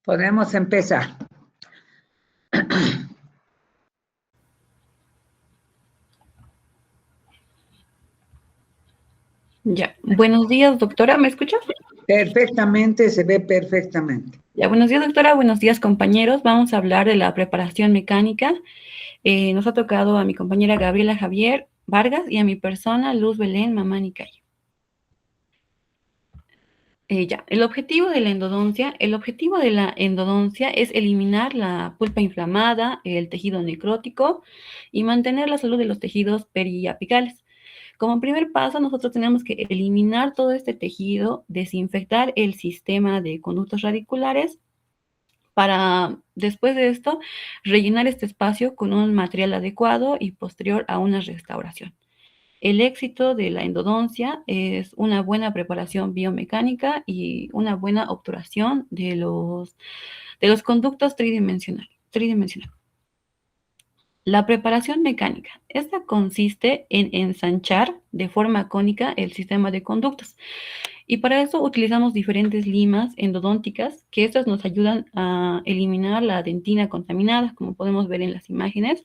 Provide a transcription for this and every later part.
Podemos empezar. Ya, buenos días, doctora, ¿me escucha? Perfectamente, se ve perfectamente. Ya, buenos días, doctora, buenos días, compañeros. Vamos a hablar de la preparación mecánica. Nos ha tocado a mi compañera Gabriela Javier Vargas y a mi persona, Luz Belén Mamani Cayo. El objetivo de la endodoncia es eliminar la pulpa inflamada, el tejido necrótico y mantener la salud de los tejidos periapicales. Como primer paso, nosotros tenemos que eliminar todo este tejido, desinfectar el sistema de conductos radiculares para, después de esto, rellenar este espacio con un material adecuado y posterior a una restauración. El éxito de la endodoncia es una buena preparación biomecánica y una buena obturación de los conductos tridimensionales. La preparación mecánica. Esta consiste en ensanchar de forma cónica el sistema de conductos. Y para eso utilizamos diferentes limas endodónticas, que estas nos ayudan a eliminar la dentina contaminada, como podemos ver en las imágenes.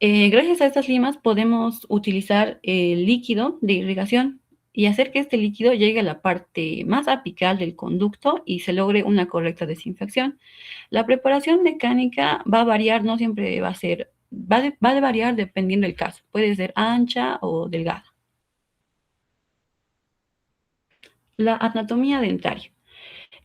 Gracias a estas limas podemos utilizar el líquido de irrigación y hacer que este líquido llegue a la parte más apical del conducto y se logre una correcta desinfección. La preparación mecánica va a variar, no siempre va a ser, va a variar dependiendo del caso. Puede ser ancha o delgada. La anatomía dentaria.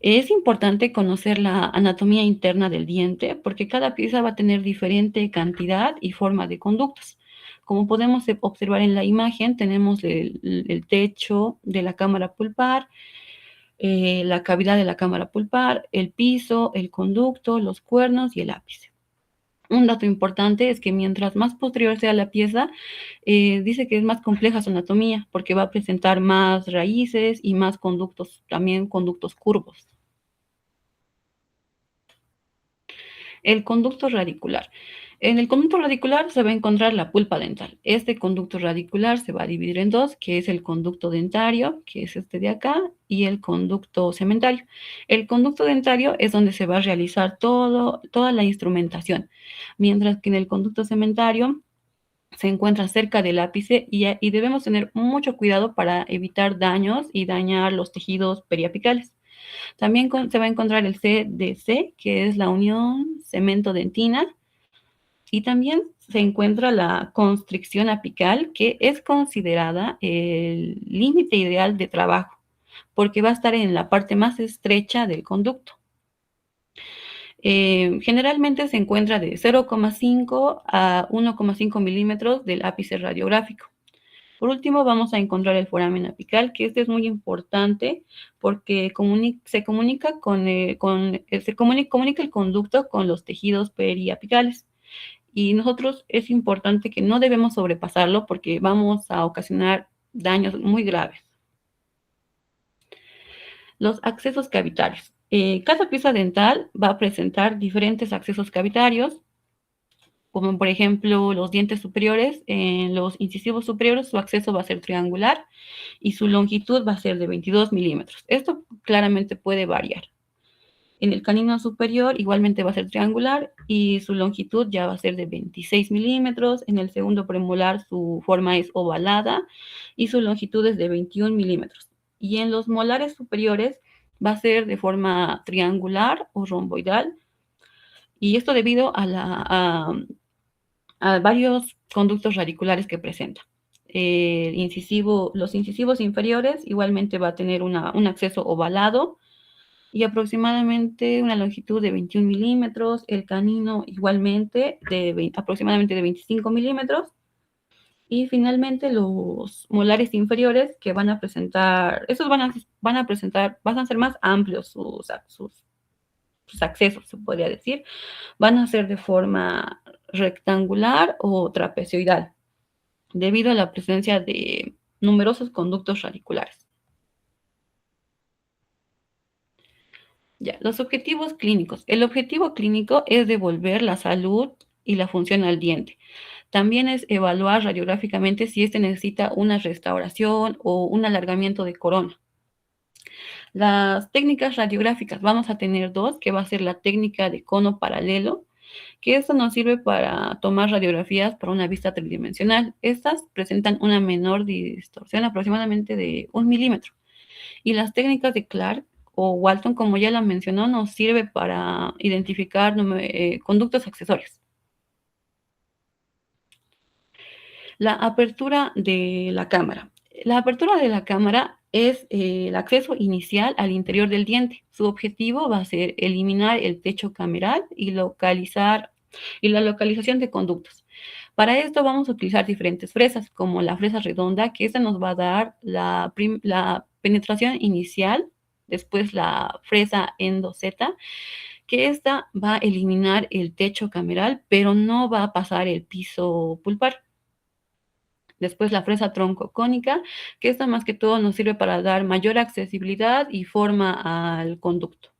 Es importante conocer la anatomía interna del diente porque cada pieza va a tener diferente cantidad y forma de conductos. Como podemos observar en la imagen, tenemos el techo de la cámara pulpar, la cavidad de la cámara pulpar, el piso, el conducto, los cuernos y el ápice. Un dato importante es que mientras más posterior sea la pieza, dice que es más compleja su anatomía porque va a presentar más raíces y más conductos, también conductos curvos. El conducto radicular. En el conducto radicular se va a encontrar la pulpa dental. Este conducto radicular se va a dividir en dos, que es el conducto dentario, que es este de acá, y el conducto cementario. El conducto dentario es donde se va a realizar toda la instrumentación, mientras que en el conducto cementario se encuentra cerca del ápice y debemos tener mucho cuidado para evitar daños y dañar los tejidos periapicales. También se va a encontrar el CDC, que es la unión cemento-dentina, y también se encuentra la constricción apical, que es considerada el límite ideal de trabajo, porque va a estar en la parte más estrecha del conducto. Generalmente se encuentra de 0,5 a 1,5 milímetros del ápice radiográfico. Por último, vamos a encontrar el foramen apical, que este es muy importante porque comunica el conducto con los tejidos periapicales. Y nosotros es importante que no debemos sobrepasarlo porque vamos a ocasionar daños muy graves. Los accesos cavitarios. Cada pieza dental va a presentar diferentes accesos cavitarios, como por ejemplo los dientes superiores. En los incisivos superiores su acceso va a ser triangular y su longitud va a ser de 22 milímetros. Esto claramente puede variar. En el canino superior igualmente va a ser triangular y su longitud ya va a ser de 26 milímetros. En el segundo premolar su forma es ovalada y su longitud es de 21 milímetros. Y en los molares superiores va a ser de forma triangular o romboidal. Y esto debido a varios conductos radiculares que presenta. Los incisivos inferiores igualmente va a tener un acceso ovalado y aproximadamente una longitud de 21 milímetros, el canino igualmente aproximadamente de 25 milímetros, y finalmente los molares inferiores que van a presentar, estos van a ser más amplios sus accesos, se podría decir, van a ser de forma rectangular o trapezoidal, debido a la presencia de numerosos conductos radiculares. Ya, los objetivos clínicos. El objetivo clínico es devolver la salud y la función al diente. También es evaluar radiográficamente si éste necesita una restauración o un alargamiento de corona. Las técnicas radiográficas, vamos a tener dos, que va a ser la técnica de cono paralelo, que esto nos sirve para tomar radiografías para una vista tridimensional. Estas presentan una menor distorsión, aproximadamente de 1 milímetro. Y las técnicas de Clark o Walton, como ya la mencionó, nos sirve para identificar conductos accesorios. La apertura de la cámara. La apertura de la cámara es el acceso inicial al interior del diente. Su objetivo va a ser eliminar el techo cameral y la localización de conductos. Para esto vamos a utilizar diferentes fresas, como la fresa redonda, que esta nos va a dar la penetración inicial, después la fresa endo-Z, que esta va a eliminar el techo cameral, pero no va a pasar el piso pulpar. Después la fresa troncocónica, que esta más que todo nos sirve para dar mayor accesibilidad y forma al conducto.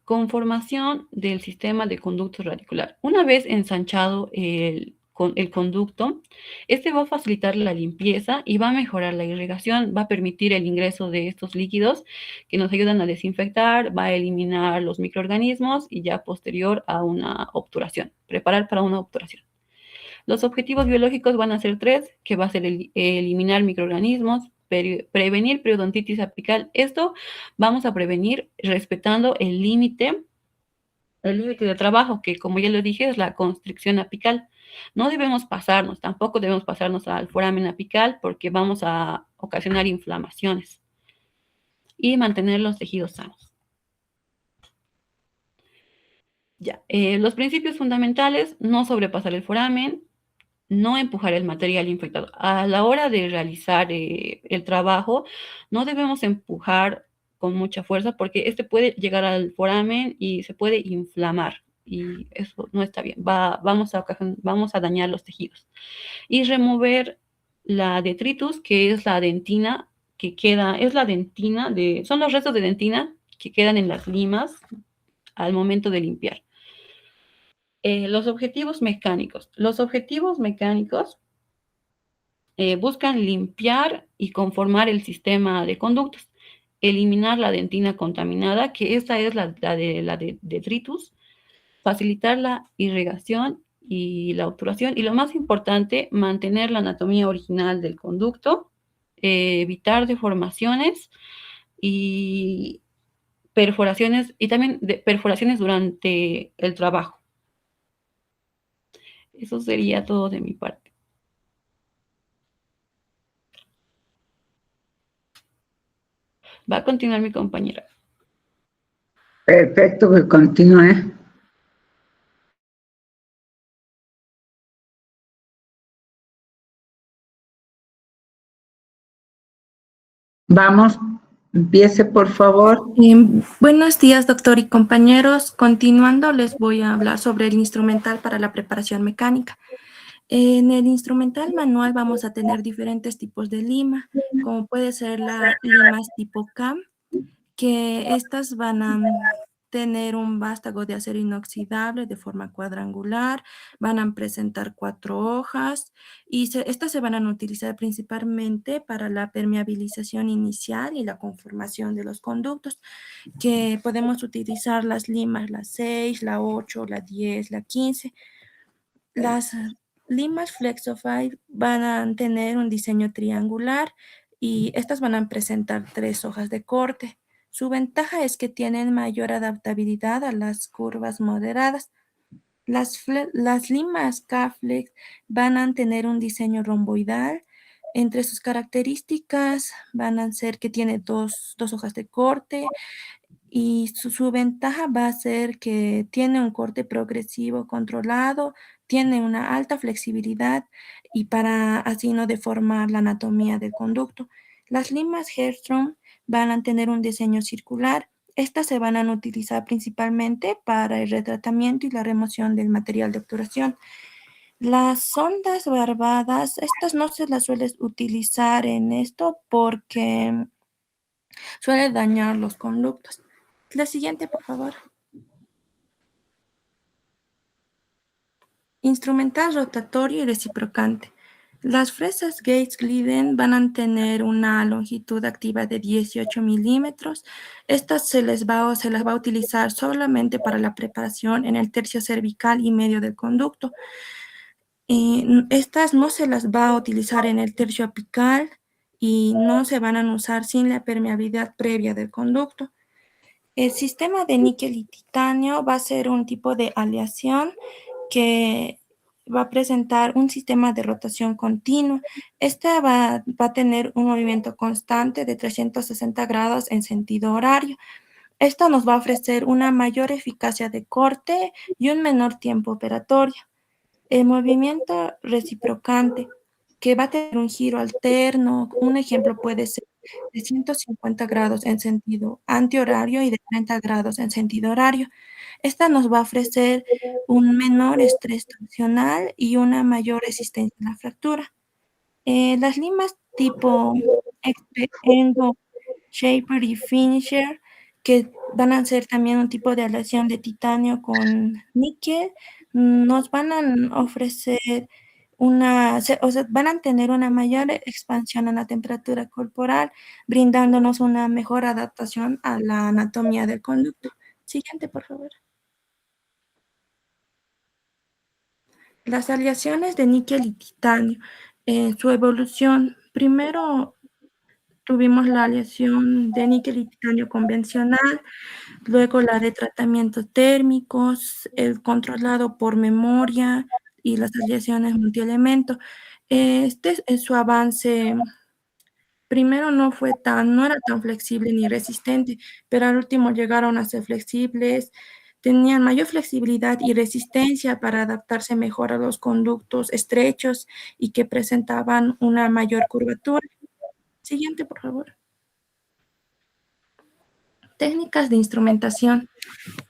Conformación del sistema de conducto radicular. Una vez ensanchado el conducto, este va a facilitar la limpieza y va a mejorar la irrigación, va a permitir el ingreso de estos líquidos que nos ayudan a desinfectar, va a eliminar los microorganismos y ya posterior a una obturación, preparar para una obturación. Los objetivos biológicos van a ser 3, que va a ser eliminar microorganismos, prevenir periodontitis apical. Esto vamos a prevenir respetando el límite de trabajo, que como ya lo dije, es la constricción apical. No debemos pasarnos, tampoco debemos pasarnos al foramen apical porque vamos a ocasionar inflamaciones y mantener los tejidos sanos. Ya, los principios fundamentales: no sobrepasar el foramen, no empujar el material infectado. A la hora de realizar el trabajo, no debemos empujar con mucha fuerza porque este puede llegar al foramen y se puede inflamar y eso no está bien. Vamos a dañar los tejidos. Y remover la detritus, que es la dentina que queda, son los restos de dentina que quedan en las limas al momento de limpiar. Los objetivos mecánicos. Los objetivos mecánicos buscan limpiar y conformar el sistema de conductos, eliminar la dentina contaminada, que esta es la de detritus, facilitar la irrigación y la obturación, y lo más importante, mantener la anatomía original del conducto, evitar deformaciones y perforaciones, y también perforaciones durante el trabajo. Eso sería todo de mi parte. Va a continuar mi compañera. Perfecto, que continúe. Vamos, empiece por favor. Buenos días, doctor y compañeros. Continuando, les voy a hablar sobre el instrumental para la preparación mecánica. En el instrumental manual vamos a tener diferentes tipos de lima, como puede ser la limas tipo CAM, que estas van a tener un vástago de acero inoxidable de forma cuadrangular, van a presentar 4 hojas y estas se van a utilizar principalmente para la permeabilización inicial y la conformación de los conductos, que podemos utilizar las limas, la 6, la 8, la 10, la 15. Las limas Flexofy van a tener un diseño triangular y estas van a presentar 3 hojas de corte. Su ventaja es que tienen mayor adaptabilidad a las curvas moderadas. Las limas K-Flex van a tener un diseño romboidal. Entre sus características van a ser que tiene dos hojas de corte y su ventaja va a ser que tiene un corte progresivo controlado, tiene una alta flexibilidad y para así no deformar la anatomía del conducto. Las limas Herstrom van a tener un diseño circular. Estas se van a utilizar principalmente para el retratamiento y la remoción del material de obturación. Las sondas barbadas, estas no se las suele utilizar en esto porque suele dañar los conductos. La siguiente, por favor. Instrumental rotatorio y reciprocante. Las fresas Gates Glidden van a tener una longitud activa de 18 milímetros. Estas se las va a utilizar solamente para la preparación en el tercio cervical y medio del conducto. Estas no se las va a utilizar en el tercio apical y no se van a usar sin la permeabilidad previa del conducto. El sistema de níquel y titanio va a ser un tipo de aleación que va a presentar un sistema de rotación continua. Esta va a tener un movimiento constante de 360 grados en sentido horario. Esto nos va a ofrecer una mayor eficacia de corte y un menor tiempo operatorio. El movimiento reciprocante, que va a tener un giro alterno, un ejemplo puede ser de 150 grados en sentido antihorario y de 30 grados en sentido horario. Esta nos va a ofrecer un menor estrés tensional y una mayor resistencia a la fractura. Las limas tipo Endo, Shaper y Finisher, que van a ser también un tipo de aleación de titanio con níquel, nos van a ofrecer van a tener una mayor expansión en la temperatura corporal, brindándonos una mejor adaptación a la anatomía del conducto. Siguiente, por favor. Las aleaciones de níquel y titanio, su evolución. Primero tuvimos la aleación de níquel y titanio convencional, luego la de tratamientos térmicos, el controlado por memoria y las aleaciones multielemento. Este es su avance. Primero no era tan flexible ni resistente, pero al último llegaron a ser flexibles, tenían mayor flexibilidad y resistencia para adaptarse mejor a los conductos estrechos y que presentaban una mayor curvatura. Siguiente, por favor. Técnicas de instrumentación.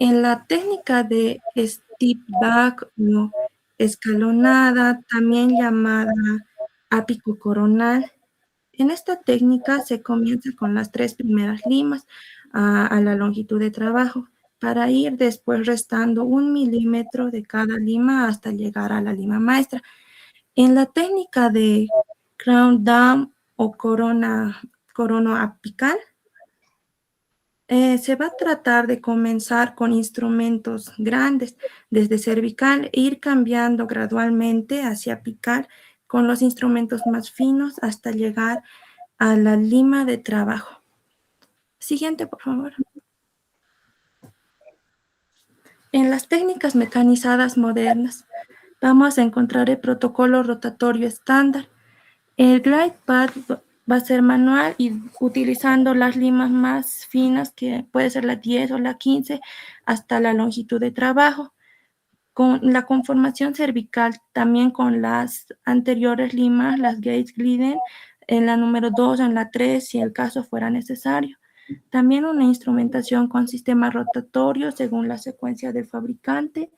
En la técnica de step back o escalonada, también llamada ápico coronal, en esta técnica se comienza con las 3 primeras limas a la longitud de trabajo para ir después restando 1 milímetro de cada lima hasta llegar a la lima maestra. En la técnica de crown down o corona apical, se va a tratar de comenzar con instrumentos grandes desde cervical e ir cambiando gradualmente hacia apical con los instrumentos más finos hasta llegar a la lima de trabajo. Siguiente, por favor. En las técnicas mecanizadas modernas vamos a encontrar el protocolo rotatorio estándar. El glide path va a ser manual y utilizando las limas más finas, que puede ser la 10 o la 15, hasta la longitud de trabajo. Con la conformación cervical, también con las anteriores limas, las Gates Glidden, en la número 2, en la 3, si el caso fuera necesario. También una instrumentación con sistema rotatorio según la secuencia del fabricante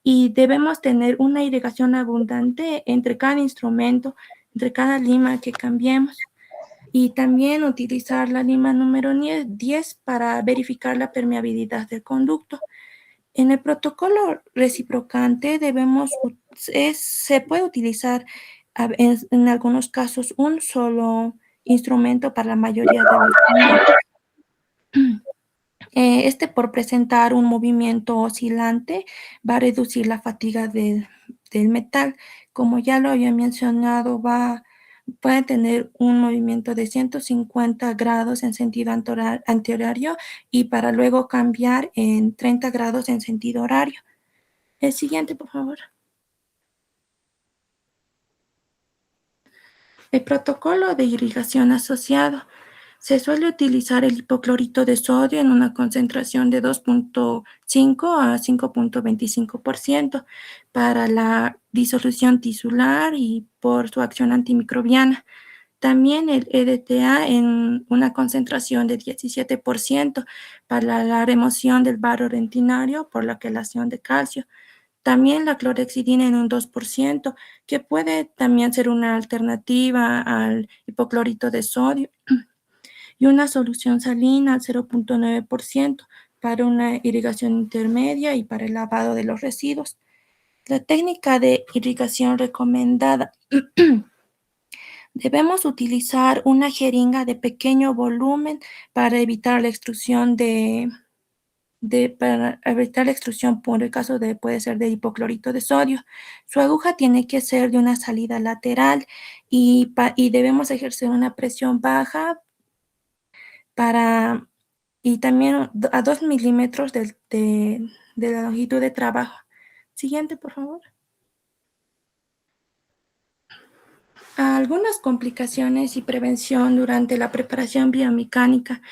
y debemos tener una irrigación abundante entre cada instrumento, entre cada lima que cambiemos. Y también utilizar la lima número 10 para verificar la permeabilidad del conducto. En el protocolo reciprocante se puede utilizar en algunos casos un solo instrumento para la mayoría de los conductos. Por presentar un movimiento oscilante va a reducir la fatiga del metal. Como ya lo había mencionado, puede tener un movimiento de 150 grados en sentido antihorario y para luego cambiar en 30 grados en sentido horario. El siguiente, por favor. El protocolo de irrigación asociado. Se suele utilizar el hipoclorito de sodio en una concentración de 2.5 a 5.25% para la disolución tisular y por su acción antimicrobiana. También el EDTA en una concentración de 17% para la remoción del barro retinario por la quelación de calcio. También la clorhexidina en un 2%, que puede también ser una alternativa al hipoclorito de sodio, y una solución salina al 0.9% para una irrigación intermedia y para el lavado de los residuos. La técnica de irrigación recomendada. Debemos utilizar una jeringa de pequeño volumen para evitar la extrusión para evitar la extrusión por el caso de, puede ser de hipoclorito de sodio. Su aguja tiene que ser de una salida lateral y debemos ejercer una presión baja y también a 2 milímetros de la longitud de trabajo. Siguiente, por favor. Algunas complicaciones y prevención durante la preparación biomecánica.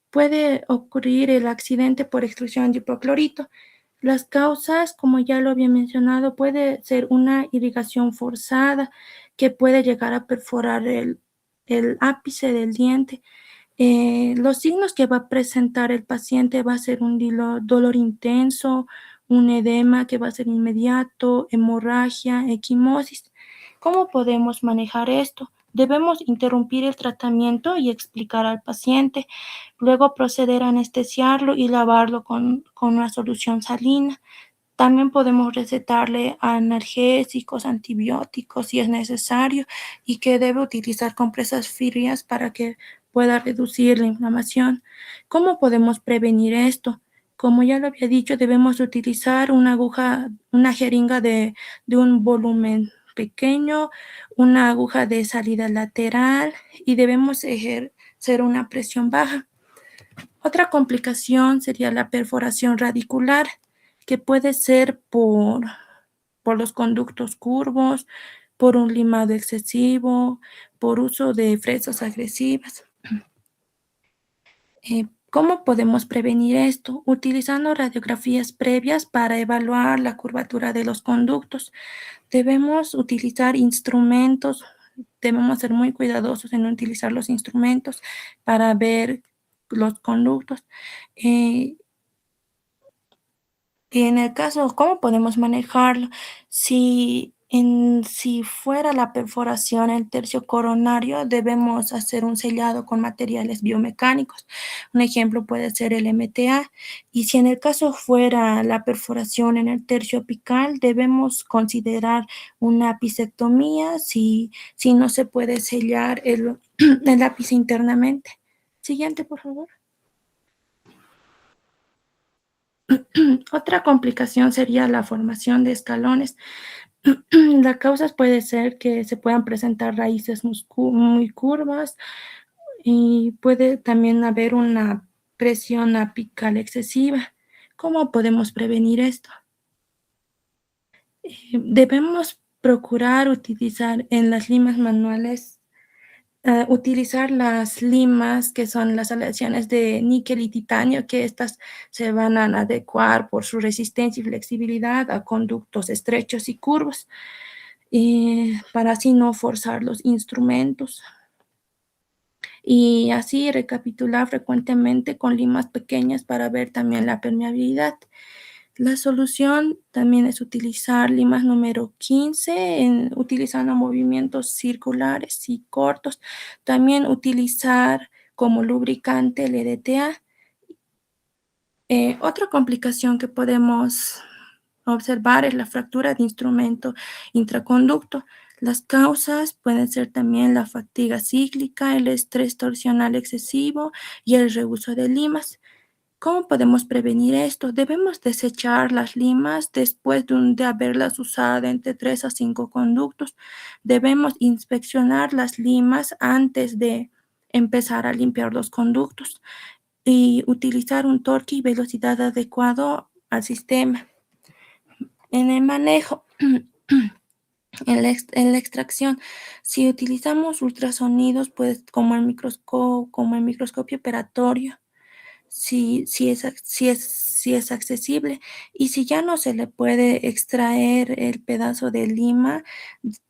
Puede ocurrir el accidente por extrusión de hipoclorito. Las causas, como ya lo había mencionado, puede ser una irrigación forzada que puede llegar a perforar el ápice del diente. Los signos que va a presentar el paciente va a ser un dolor intenso, un edema que va a ser inmediato, hemorragia, equimosis. ¿Cómo podemos manejar esto? Debemos interrumpir el tratamiento y explicar al paciente, luego proceder a anestesiarlo y lavarlo con una solución salina. También podemos recetarle analgésicos, antibióticos si es necesario y que debe utilizar compresas frías para que pueda reducir la inflamación. ¿Cómo podemos prevenir esto? Como ya lo había dicho, debemos utilizar una jeringa de un volumen pequeño, una aguja de salida lateral y debemos ejercer una presión baja. Otra complicación sería la perforación radicular, que puede ser por los conductos curvos, por un limado excesivo, por uso de fresas agresivas. ¿Cómo podemos prevenir esto? Utilizando radiografías previas para evaluar la curvatura de los conductos. Debemos utilizar instrumentos, debemos ser muy cuidadosos en utilizar los instrumentos para ver los conductos. Y en el caso, ¿cómo podemos manejarlo? Si fuera la perforación en el tercio coronario, debemos hacer un sellado con materiales biomecánicos. Un ejemplo puede ser el MTA. Y si en el caso fuera la perforación en el tercio apical, debemos considerar una apicectomía si no se puede sellar el ápice internamente. Siguiente, por favor. Otra complicación sería la formación de escalones. Las causas puede ser que se puedan presentar raíces muy curvas y puede también haber una presión apical excesiva. ¿Cómo podemos prevenir esto? Debemos procurar utilizar en las limas manuales utilizar las limas que son las aleaciones de níquel y titanio, que estas se van a adecuar por su resistencia y flexibilidad a conductos estrechos y curvos, para así no forzar los instrumentos. Y así recapitular frecuentemente con limas pequeñas para ver también la permeabilidad. La solución también es utilizar limas número 15, utilizando movimientos circulares y cortos. También utilizar como lubricante el EDTA. Otra complicación que podemos observar es la fractura de instrumento intraconducto. Las causas pueden ser también la fatiga cíclica, el estrés torsional excesivo y el reuso de limas. ¿Cómo podemos prevenir esto? Debemos desechar las limas después de haberlas usado entre 3 a 5 conductos. Debemos inspeccionar las limas antes de empezar a limpiar los conductos y utilizar un torque y velocidad adecuado al sistema. En el manejo, en la extracción, si utilizamos ultrasonidos, pues como el microscopio operatorio, si es accesible, y si ya no se le puede extraer el pedazo de lima,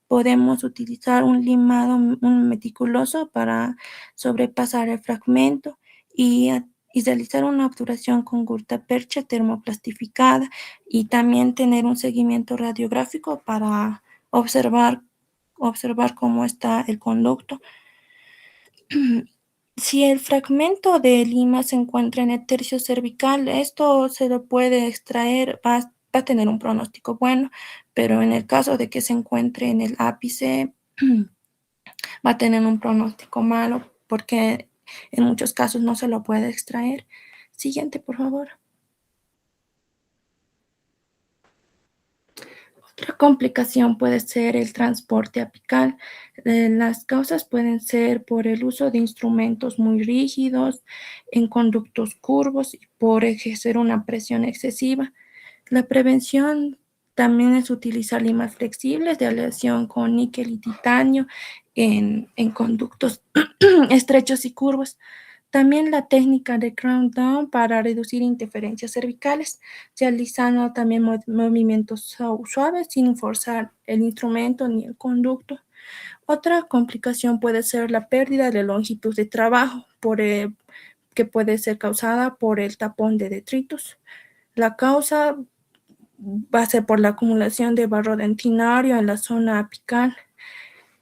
podemos utilizar un limado, un meticuloso para sobrepasar el fragmento y realizar una obturación con gurtapercha termoplastificada y también tener un seguimiento radiográfico para observar cómo está el conducto. Si el fragmento de lima se encuentra en el tercio cervical, esto se lo puede extraer, va a tener un pronóstico bueno, pero en el caso de que se encuentre en el ápice, va a tener un pronóstico malo porque en muchos casos no se lo puede extraer. Siguiente, por favor. Otra complicación puede ser el transporte apical. Las causas pueden ser por el uso de instrumentos muy rígidos, en conductos curvos y por ejercer una presión excesiva. La prevención también es utilizar limas flexibles de aleación con níquel y titanio en conductos estrechos y curvos. También la técnica de crown down para reducir interferencias cervicales, realizando también movimientos suaves sin forzar el instrumento ni el conducto. Otra complicación puede ser la pérdida de longitud de trabajo, que puede ser causada por el tapón de detritus. La causa va a ser por la acumulación de barro dentinario en la zona apical.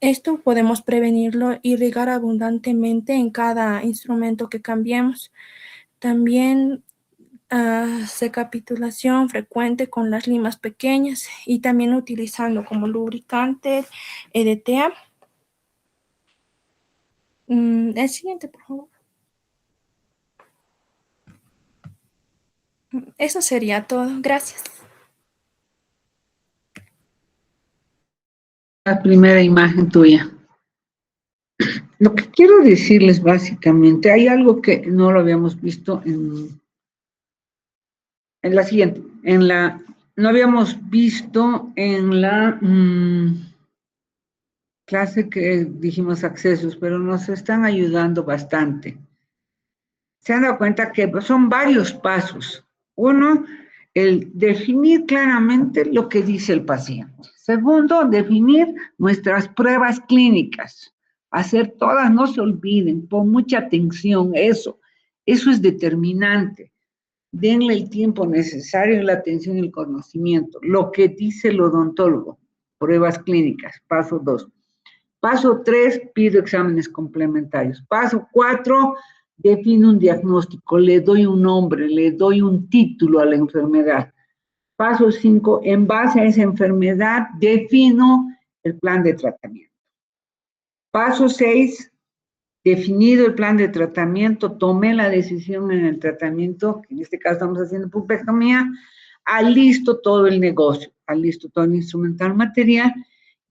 Esto podemos prevenirlo y regar abundantemente en cada instrumento que cambiemos. También recapitulación frecuente con las limas pequeñas y también utilizando como lubricante EDTA. El siguiente, por favor. Eso sería todo. Gracias. La primera imagen tuya. Lo que quiero decirles básicamente, hay algo que no lo habíamos visto en la siguiente, no habíamos visto en la clase que dijimos accesos, pero nos están ayudando bastante. Se han dado cuenta que son varios pasos. Uno, el definir claramente lo que dice el paciente. Segundo, definir nuestras pruebas clínicas. Hacer todas, no se olviden, pon mucha atención, eso es determinante. Denle el tiempo necesario y la atención y el conocimiento. Lo que dice el odontólogo, pruebas clínicas, paso 2. Paso 3, pido exámenes complementarios. Paso 4, defino un diagnóstico, le doy un nombre, le doy un título a la enfermedad. Paso 5, en base a esa enfermedad, defino el plan de tratamiento. Paso 6, definido el plan de tratamiento, tomé la decisión en el tratamiento, que en este caso estamos haciendo pulpectomía, alisto todo el negocio, alisto todo el instrumental material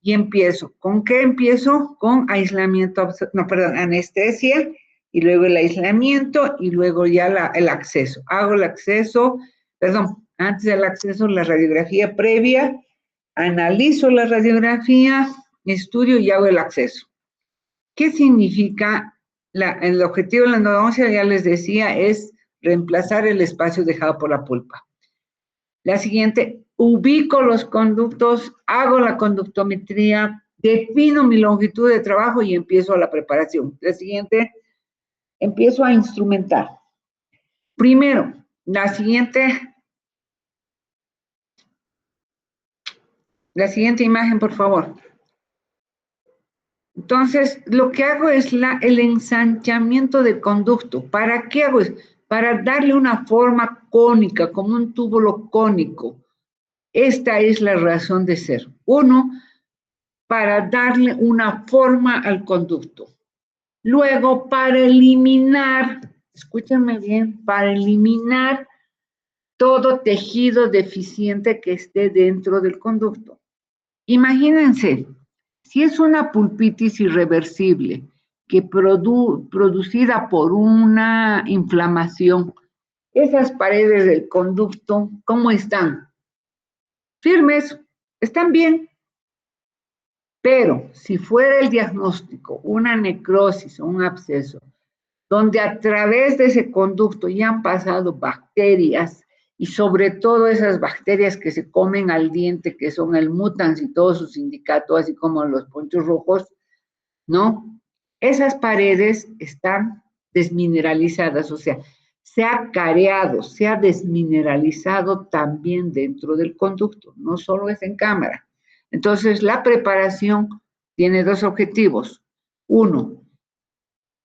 y empiezo. ¿Con qué empiezo? Con anestesia, y luego el aislamiento y luego ya el acceso. Hago el acceso, antes del acceso la radiografía previa, analizo la radiografía, estudio y hago el acceso. ¿Qué significa? El objetivo de la endodoncia, ya les decía, es reemplazar el espacio dejado por la pulpa. La siguiente, ubico los conductos, hago la conductometría, defino mi longitud de trabajo y empiezo la preparación. La siguiente, empiezo a instrumentar. Primero, la siguiente imagen, por favor. Entonces, lo que hago es el ensanchamiento del conducto. ¿Para qué hago eso? Para darle una forma cónica, como un túbulo cónico. Esta es la razón de ser. Uno, para darle una forma al conducto. Luego, para eliminar, escúchenme bien, para eliminar todo tejido deficiente que esté dentro del conducto. Imagínense, si es una pulpitis irreversible que producida por una inflamación, esas paredes del conducto, ¿cómo están? Firmes, están bien. Pero si fuera el diagnóstico una necrosis o un absceso, donde a través de ese conducto ya han pasado bacterias, y sobre todo esas bacterias que se comen al diente, que son el mutans y todos sus sindicatos, así como los ponchos rojos, ¿no? Esas paredes están desmineralizadas, o sea, se ha careado, se ha desmineralizado también dentro del conducto, no solo es en cámara. Entonces, la preparación tiene dos objetivos. Uno,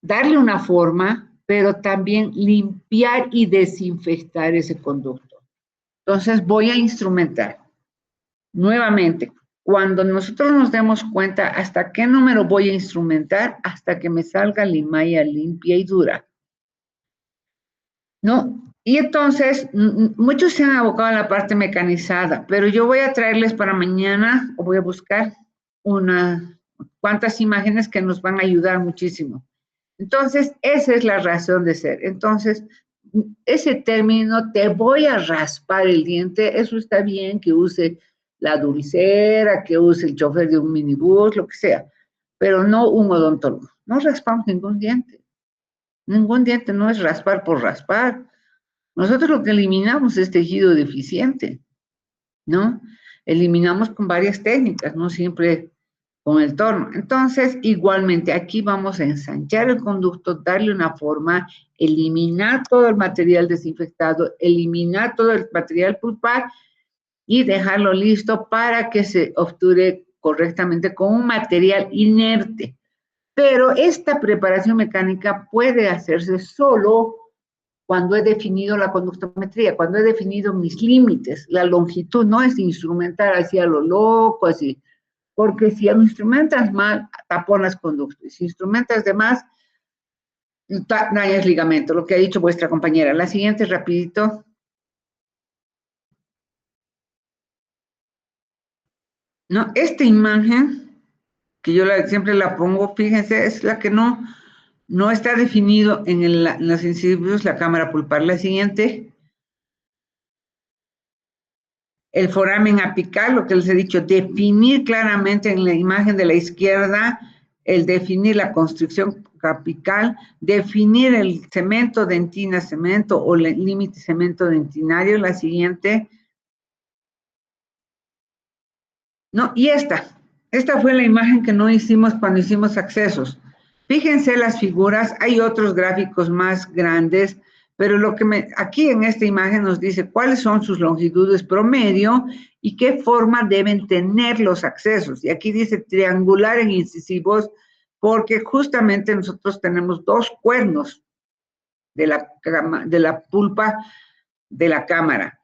darle una forma, pero también limpiar y desinfectar ese conducto. Entonces voy a instrumentar. Nuevamente, cuando nosotros nos demos cuenta hasta qué número voy a instrumentar, hasta que me salga la malla limpia y dura. ¿No? Y entonces, muchos se han abocado a la parte mecanizada, pero yo voy a traerles para mañana, o voy a buscar cuantas imágenes que nos van a ayudar muchísimo. Entonces, esa es la razón de ser. Entonces, ese término, te voy a raspar el diente, eso está bien que use la dulcera, que use el chofer de un minibús, lo que sea, pero no un odontólogo. No raspamos ningún diente. Ningún diente, no es raspar por raspar. Nosotros lo que eliminamos es tejido deficiente, ¿no? Eliminamos con varias técnicas, no siempre con el torno. Entonces, igualmente, aquí vamos a ensanchar el conducto, darle una forma, eliminar todo el material desinfectado, eliminar todo el material pulpar y dejarlo listo para que se obture correctamente con un material inerte. Pero esta preparación mecánica puede hacerse solo cuando he definido la conductometría, cuando he definido mis límites, la longitud, no es instrumentar así a lo loco, así, porque si instrumentas mal, taponas conducto, y si instrumentas de más, dañas ligamento, lo que ha dicho vuestra compañera. La siguiente, rapidito. No, esta imagen, que yo siempre la pongo, fíjense, es la que no está definido en los incisos la cámara pulpar. La siguiente. El foramen apical, lo que les he dicho, definir claramente en la imagen de la izquierda, el definir la constricción apical, definir el cemento, dentina, cemento o el límite cemento dentinario. La siguiente. No, y esta fue la imagen que no hicimos cuando hicimos accesos. Fíjense las figuras, hay otros gráficos más grandes, pero aquí en esta imagen nos dice cuáles son sus longitudes promedio y qué forma deben tener los accesos. Y aquí dice triangular en incisivos, porque justamente nosotros tenemos dos cuernos de la pulpa de la cámara.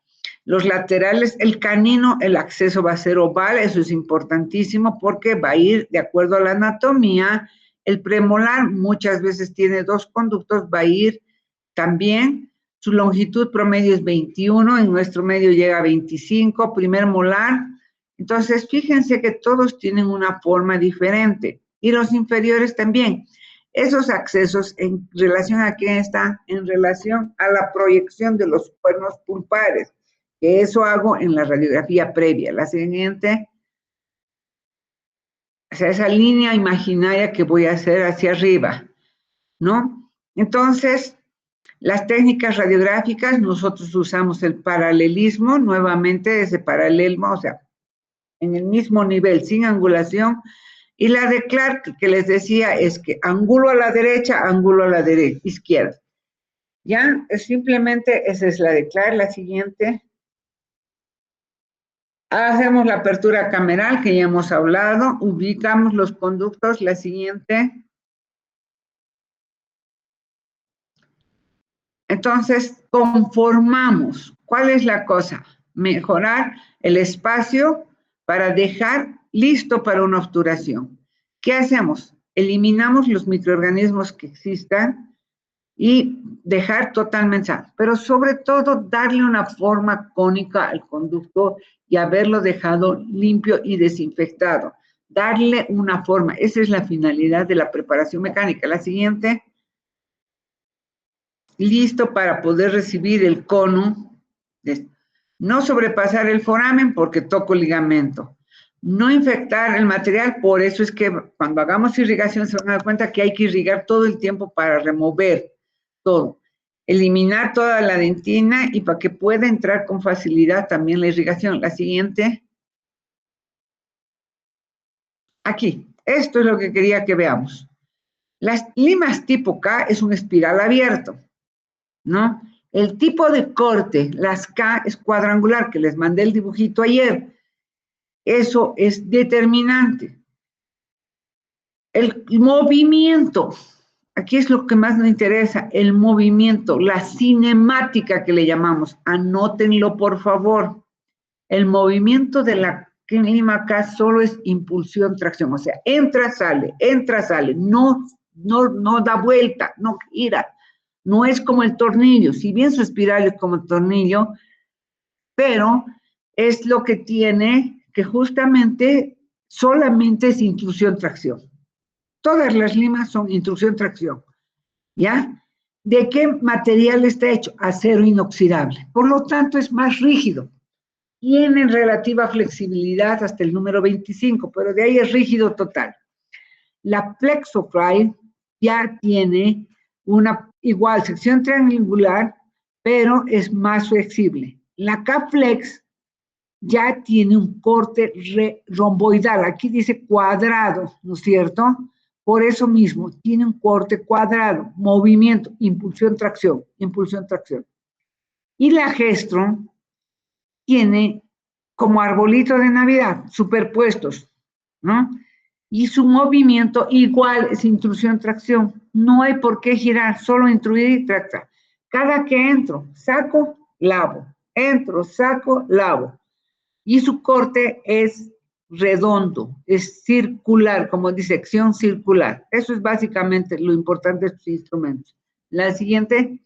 Los laterales, el canino, el acceso va a ser oval, eso es importantísimo porque va a ir de acuerdo a la anatomía. El premolar muchas veces tiene dos conductos, va a ir también, su longitud promedio es 21, en nuestro medio llega a 25, primer molar. Entonces, fíjense que todos tienen una forma diferente y los inferiores también. Esos accesos, ¿en relación a quién están? En relación a la proyección de los cuernos pulpares, que eso hago en la radiografía previa. La siguiente, o sea, esa línea imaginaria que voy a hacer hacia arriba, ¿no? Entonces, las técnicas radiográficas, nosotros usamos el paralelismo, nuevamente ese paralelismo, o sea, en el mismo nivel, sin angulación, y la de Clark, que les decía, es que ángulo a la derecha, ángulo a la izquierda. ¿Ya? Simplemente esa es la de Clark. La siguiente. Hacemos la apertura cameral, que ya hemos hablado, ubicamos los conductos. La siguiente. Entonces, conformamos. ¿Cuál es la cosa? Mejorar el espacio para dejar listo para una obturación. ¿Qué hacemos? Eliminamos los microorganismos que existan y dejar totalmente sano, pero sobre todo darle una forma cónica al conducto y haberlo dejado limpio y desinfectado. Darle una forma, esa es la finalidad de la preparación mecánica. La siguiente. Listo para poder recibir el cono. No sobrepasar el foramen porque toco ligamento. No infectar el material, por eso es que cuando hagamos irrigación se van a dar cuenta que hay que irrigar todo el tiempo para remover todo. Eliminar toda la dentina y para que pueda entrar con facilidad también la irrigación. La siguiente. Aquí. Esto es lo que quería que veamos. Las limas tipo K es un espiral abierto, ¿no? El tipo de corte, las K es cuadrangular, que les mandé el dibujito ayer. Eso es determinante. El movimiento, aquí es lo que más nos interesa, el movimiento, la cinemática que le llamamos. Anótenlo, por favor. El movimiento lima acá solo es impulsión, tracción, o sea, entra, sale, no da vuelta, no gira, no es como el tornillo, si bien su espiral es como el tornillo, pero es lo que tiene que justamente solamente es intrusión, tracción. Todas las limas son intrusión, tracción, ¿ya? ¿De qué material está hecho? Acero inoxidable, por lo tanto es más rígido. Tienen relativa flexibilidad hasta el número 25, pero de ahí es rígido total. La Plexofly ya tiene una igual sección triangular, pero es más flexible. La K-Flex ya tiene un corte romboidal, aquí dice cuadrado, ¿no es cierto? Por eso mismo, tiene un corte cuadrado, movimiento, impulsión, tracción, impulsión, tracción. Y la Gestron tiene como arbolito de Navidad, superpuestos, ¿no? Y su movimiento igual es intrusión, tracción. No hay por qué girar, solo intruir y tractar. Cada que entro, saco, lavo. Entro, saco, lavo. Y su corte es redondo, es circular, como disección circular. Eso es básicamente lo importante de estos instrumentos. La siguiente.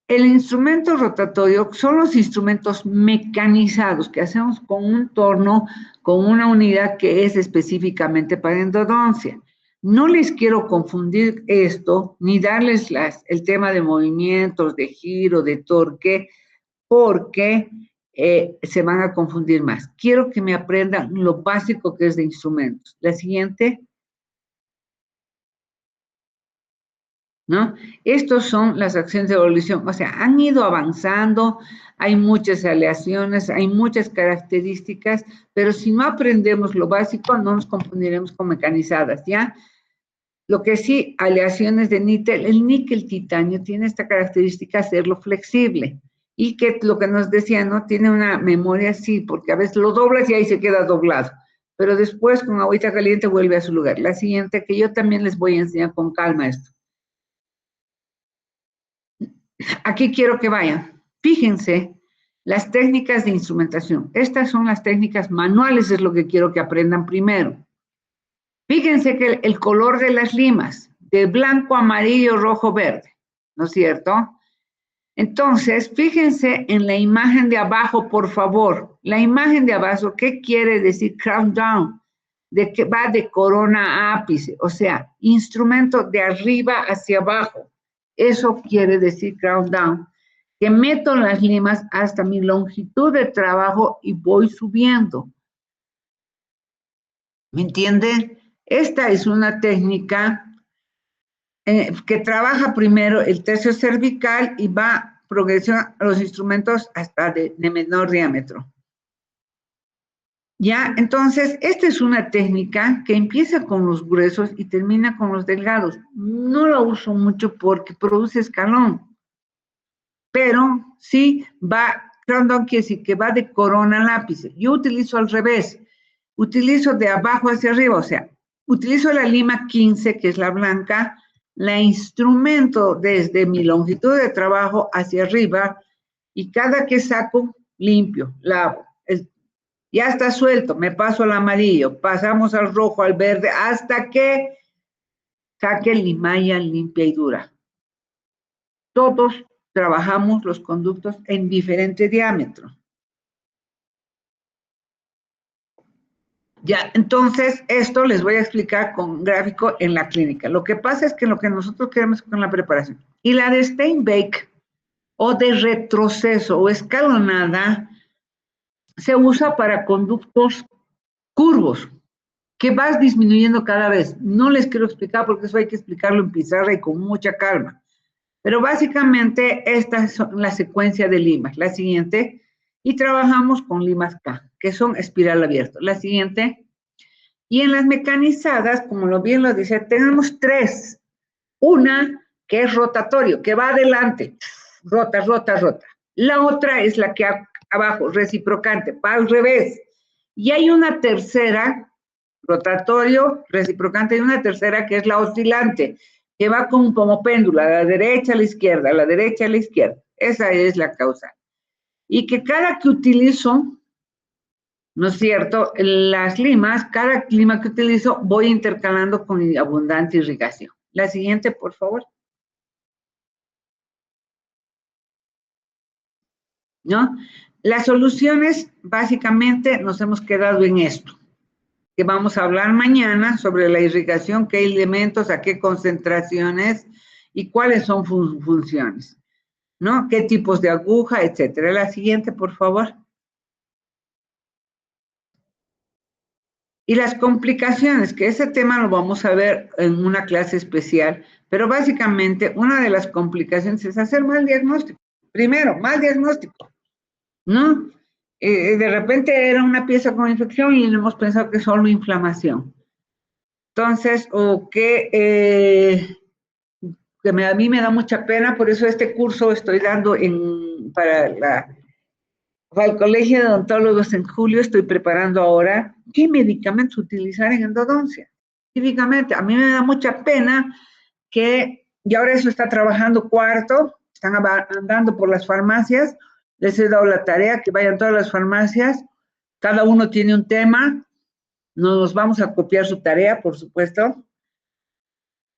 El instrumento rotatorio son los instrumentos mecanizados que hacemos con un torno, con una unidad que es específicamente para endodoncia. No les quiero confundir esto, ni darles el tema de movimientos, de giro, de torque, porque se van a confundir más. Quiero que me aprendan lo básico que es de instrumentos. La siguiente. ¿No? Estos son las acciones de evolución, o sea, han ido avanzando, hay muchas aleaciones, hay muchas características, pero si no aprendemos lo básico, no nos confundiremos con mecanizadas, ¿ya? Lo que sí, aleaciones de níquel, el níquel titanio tiene esta característica de hacerlo flexible, y que lo que nos decía, ¿no? Tiene una memoria así, porque a veces lo doblas y ahí se queda doblado, pero después con agüita caliente vuelve a su lugar. La siguiente, que yo también les voy a enseñar con calma esto. Aquí quiero que vayan. Fíjense las técnicas de instrumentación. Estas son las técnicas manuales, es lo que quiero que aprendan primero. Fíjense que el color de las limas, de blanco, amarillo, rojo, verde, ¿no es cierto? Entonces, fíjense en la imagen de abajo, por favor. La imagen de abajo, ¿qué quiere decir crown down? De que va de corona a ápice, o sea, instrumento de arriba hacia abajo. Eso quiere decir crown down, que meto las limas hasta mi longitud de trabajo y voy subiendo. ¿Me entienden? Esta es una técnica que trabaja primero el tercio cervical y va progresión a los instrumentos hasta de menor diámetro. Ya, entonces, esta es una técnica que empieza con los gruesos y termina con los delgados. No la uso mucho porque produce escalón, pero sí va, crown down quiere decir que va de corona al ápice. Yo utilizo al revés, utilizo de abajo hacia arriba, o sea, utilizo la lima 15, que es la blanca, la instrumento desde mi longitud de trabajo hacia arriba, y cada que saco, limpio, lavo. Ya está suelto, me paso al amarillo, pasamos al rojo, al verde, hasta que saque limalla limpia y dura. Todos trabajamos los conductos en diferente diámetro. Ya, entonces, esto les voy a explicar con gráfico en la clínica. Lo que pasa es que lo que nosotros queremos con la preparación. Y la de Steinbeck, o de retroceso o escalonada, se usa para conductos curvos, que vas disminuyendo cada vez. No les quiero explicar porque eso hay que explicarlo en pizarra y con mucha calma. Pero básicamente esta es la secuencia de limas. La siguiente, y trabajamos con limas K, que son espiral abierto. La siguiente, y en las mecanizadas, como bien lo dice, tenemos tres. Una que es rotatorio, que va adelante, rota, rota, rota. La otra es la que abajo, reciprocante, va al revés. Y hay una tercera, rotatorio, reciprocante, y una tercera que es la oscilante, que va como péndulo, a la derecha, a la izquierda, a la derecha, a la izquierda. Esa es la causal. Y que cada que utilizo, ¿no es cierto?, las limas, cada lima que utilizo, voy intercalando con abundante irrigación. La siguiente, por favor. ¿No? Las soluciones, básicamente, nos hemos quedado en esto, que vamos a hablar mañana sobre la irrigación, qué elementos, a qué concentraciones y cuáles son funciones, ¿no? Qué tipos de aguja, etcétera. La siguiente, por favor. Y las complicaciones, que ese tema lo vamos a ver en una clase especial, pero básicamente una de las complicaciones es hacer mal diagnóstico. Primero, mal diagnóstico, ¿no? De repente era una pieza con infección y hemos pensado que es solo inflamación. Entonces, o que a mí me da mucha pena, por eso este curso estoy dando para el Colegio de Odontólogos en julio, estoy preparando ahora qué medicamentos utilizar en endodoncia. Típicamente, a mí me da mucha pena que, y ahora eso está trabajando cuarto, están andando por las farmacias, les he dado la tarea que vayan todas las farmacias, cada uno tiene un tema, no nos vamos a copiar su tarea, por supuesto,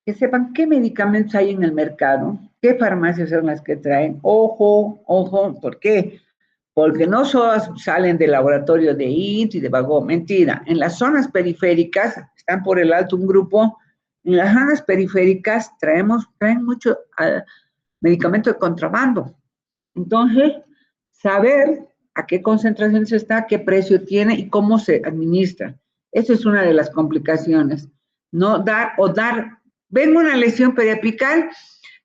que sepan qué medicamentos hay en el mercado, qué farmacias son las que traen. Ojo, ojo, ¿por qué? Porque no solo salen del laboratorio de INT y de Bagó, mentira. En las zonas periféricas, están por el alto un grupo, en las zonas periféricas traen mucho medicamento de contrabando. Entonces, saber a qué concentración se está, qué precio tiene y cómo se administra. Esa es una de las complicaciones. No dar ven una lesión periapical,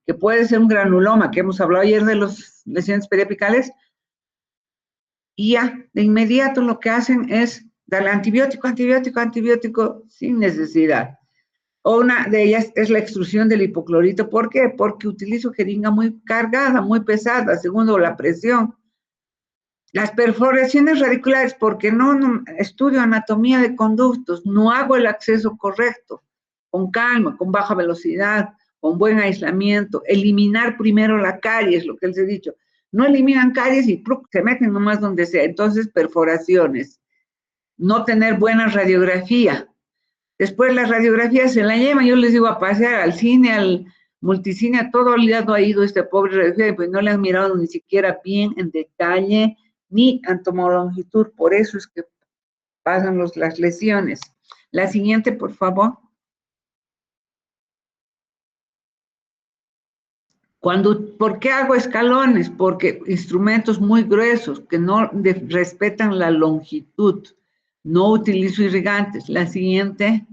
que puede ser un granuloma, que hemos hablado ayer de las lesiones periapicales, y ya, de inmediato lo que hacen es darle antibiótico, antibiótico, antibiótico, sin necesidad. O una de ellas es la extrusión del hipoclorito. ¿Por qué? Porque utilizo jeringa muy cargada, muy pesada, segundo la presión. Las perforaciones radiculares, porque no estudio anatomía de conductos, no hago el acceso correcto, con calma, con baja velocidad, con buen aislamiento, eliminar primero la caries, lo que les he dicho. No eliminan caries y se meten nomás donde sea. Entonces, perforaciones. No tener buena radiografía. Después las radiografías se la llevan, yo les digo a pasear al cine, al multicine, a todo lado ha ido este pobre radiografía, pues no le han mirado ni siquiera bien en detalle, ni en tomolongitud, por eso es que pasan las lesiones. La siguiente, por favor. ¿Por qué hago escalones? Porque instrumentos muy gruesos que no respetan la longitud. No utilizo irrigantes. La siguiente.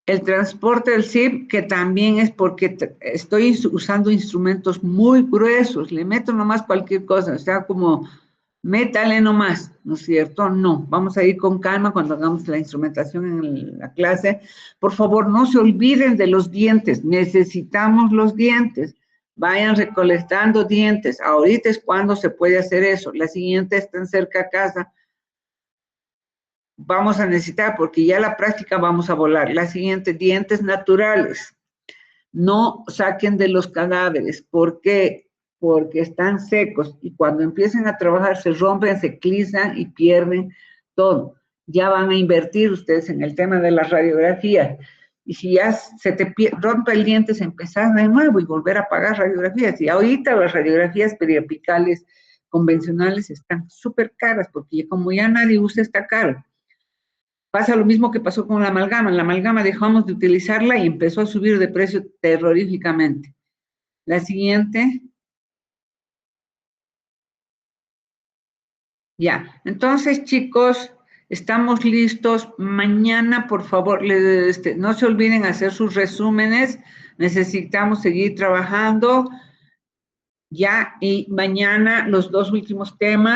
El transporte del zip, que también es porque estoy usando instrumentos muy gruesos. Le meto nomás cualquier cosa, o sea, como métale nomás, ¿no es cierto? No, vamos a ir con calma cuando hagamos la instrumentación en la clase. Por favor, no se olviden de los dientes, necesitamos los dientes. Vayan recolectando dientes, ahorita es cuando se puede hacer eso. La siguiente está cerca a casa. Vamos a necesitar, porque ya la práctica vamos a volar. La siguiente, dientes naturales. No saquen de los cadáveres. ¿Por qué? Porque están secos y cuando empiecen a trabajar se rompen, se clisan y pierden todo. Ya van a invertir ustedes en el tema de la radiografía. Y si ya se te rompe el diente, se empezar de nuevo y volver a pagar radiografías. Y ahorita las radiografías periapicales convencionales están súper caras, porque como ya nadie usa, está caro. Pasa lo mismo que pasó con la amalgama. La amalgama dejamos de utilizarla y empezó a subir de precio terroríficamente. La siguiente. Ya, entonces chicos, estamos listos. Mañana, por favor, no se olviden hacer sus resúmenes. Necesitamos seguir trabajando. Ya, y mañana los 2 últimos temas.